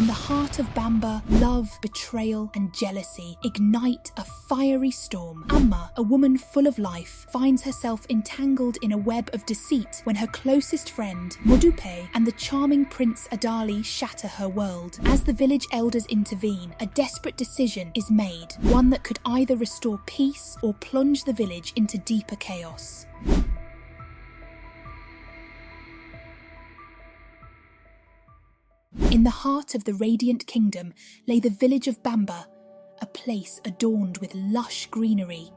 the heart of Bamba, love, betrayal, and jealousy ignite a fiery storm. Amma, a woman full of life, finds herself entangled in a web of deceit when her closest friend, Modupe, and the charming Prince Adali shatter her world. As the village elders intervene, a desperate decision is made, one that could either restore peace or plunge the village into deeper chaos. In the heart of the Radiant Kingdom lay the village of Bamba, a place adorned with lush greenery,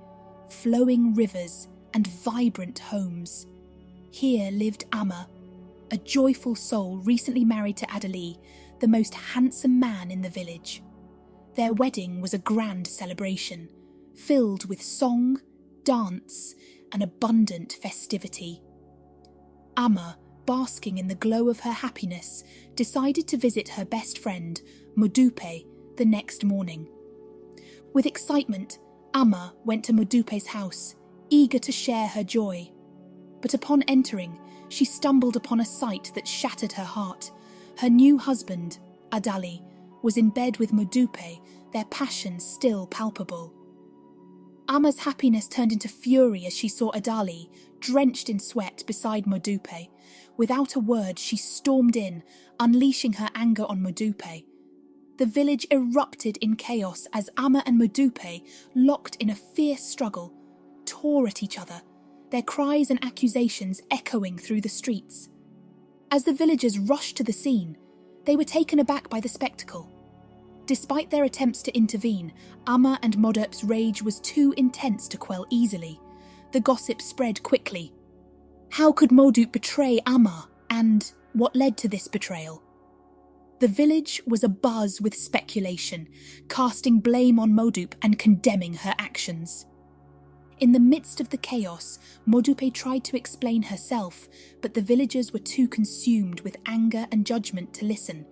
flowing rivers, and vibrant homes. Here lived Amma, a joyful soul recently married to Adali, the most handsome man in the village. Their wedding was a grand celebration, filled with song, dance, and abundant festivity. Amma, basking in the glow of her happiness, decided to visit her best friend, Modupe, the next morning. With excitement, Amma went to Modupe's house, eager to share her joy. But upon entering, she stumbled upon a sight that shattered her heart. Her new husband, Adali, was in bed with Modupe, their passion still palpable. Amma's happiness turned into fury as she saw Adali, drenched in sweat, beside Modupe. Without a word, she stormed in, unleashing her anger on Modupe. The village erupted in chaos as Amma and Modupe, locked in a fierce struggle, tore at each other, their cries and accusations echoing through the streets. As the villagers rushed to the scene, they were taken aback by the spectacle. Despite their attempts to intervene, Amma and Modupe's rage was too intense to quell easily. The gossip spread quickly. How could Modupe betray Amma, and what led to this betrayal? The village was abuzz with speculation, casting blame on Modupe and condemning her actions. In the midst of the chaos, Modupe tried to explain herself, but the villagers were too consumed with anger and judgment to listen.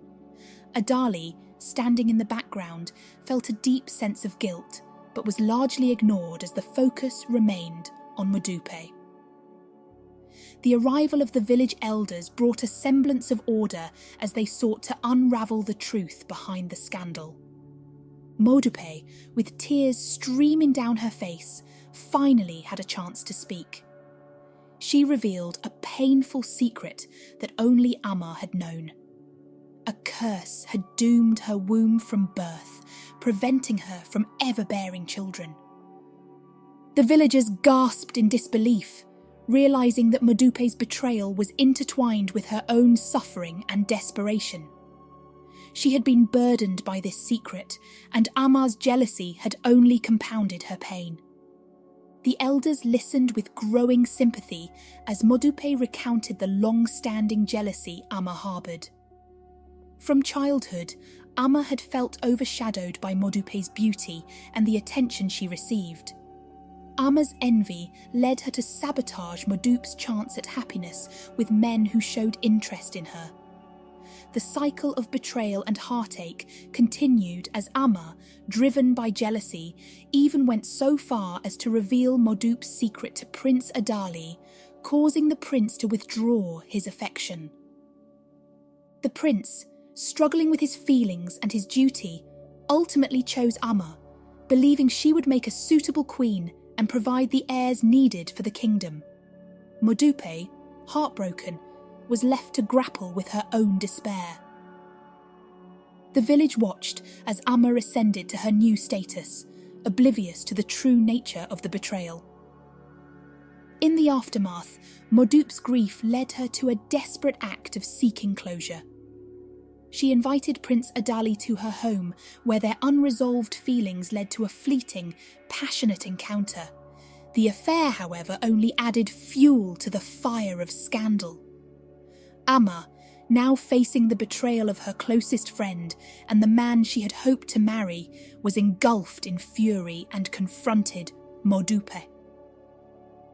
Adali, standing in the background, felt a deep sense of guilt, but was largely ignored as the focus remained on Modupe. The arrival of the village elders brought a semblance of order as they sought to unravel the truth behind the scandal. Modupe, with tears streaming down her face, finally had a chance to speak. She revealed a painful secret that only Amma had known. A curse had doomed her womb from birth, preventing her from ever bearing children. The villagers gasped in disbelief, realizing that Modupe's betrayal was intertwined with her own suffering and desperation. She had been burdened by this secret, and Amma's jealousy had only compounded her pain. The elders listened with growing sympathy as Modupe recounted the long-standing jealousy Amma harboured. From childhood, Amma had felt overshadowed by Modupe's beauty and the attention she received. Amma's envy led her to sabotage Modupe's chance at happiness with men who showed interest in her. The cycle of betrayal and heartache continued as Amma, driven by jealousy, even went so far as to reveal Modupe's secret to Prince Adali, causing the prince to withdraw his affection. The prince, struggling with his feelings and his duty, ultimately chose Amma, believing she would make a suitable queen and provide the heirs needed for the kingdom. Modupe, heartbroken, was left to grapple with her own despair. The village watched as Amma ascended to her new status, oblivious to the true nature of the betrayal. In the aftermath, Modupe's grief led her to a desperate act of seeking closure. She invited Prince Adali to her home, where their unresolved feelings led to a fleeting, passionate encounter. The affair, however, only added fuel to the fire of scandal. Amma, now facing the betrayal of her closest friend and the man she had hoped to marry, was engulfed in fury and confronted Modupe.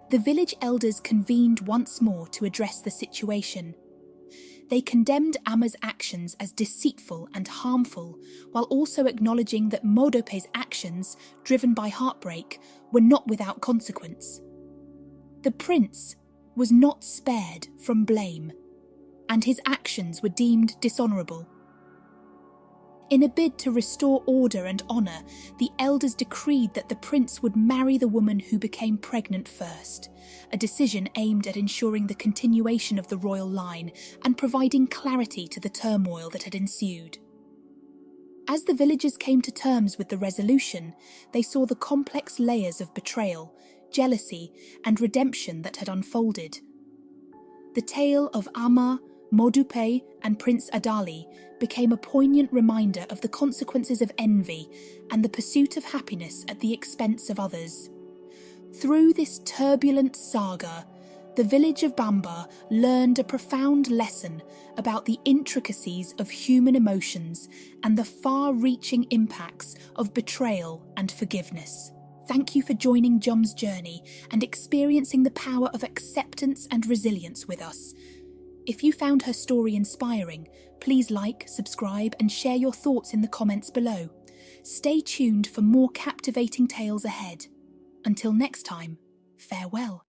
The village elders convened once more to address the situation. They condemned Amma's actions as deceitful and harmful, while also acknowledging that Modupe's actions, driven by heartbreak, were not without consequence. The prince was not spared from blame, and his actions were deemed dishonourable. In a bid to restore order and honour, the elders decreed that the prince would marry the woman who became pregnant first, a decision aimed at ensuring the continuation of the royal line and providing clarity to the turmoil that had ensued. As the villagers came to terms with the resolution, they saw the complex layers of betrayal, jealousy, and redemption that had unfolded. The tale of Amma, Modupe, and Prince Adali became a poignant reminder of the consequences of envy and the pursuit of happiness at the expense of others. Through this turbulent saga, the village of Bamba learned a profound lesson about the intricacies of human emotions and the far-reaching impacts of betrayal and forgiveness. Thank you for joining Jom's journey and experiencing the power of acceptance and resilience with us. If you found her story inspiring, please like, subscribe, and share your thoughts in the comments below. Stay tuned for more captivating tales ahead. Until next time, farewell.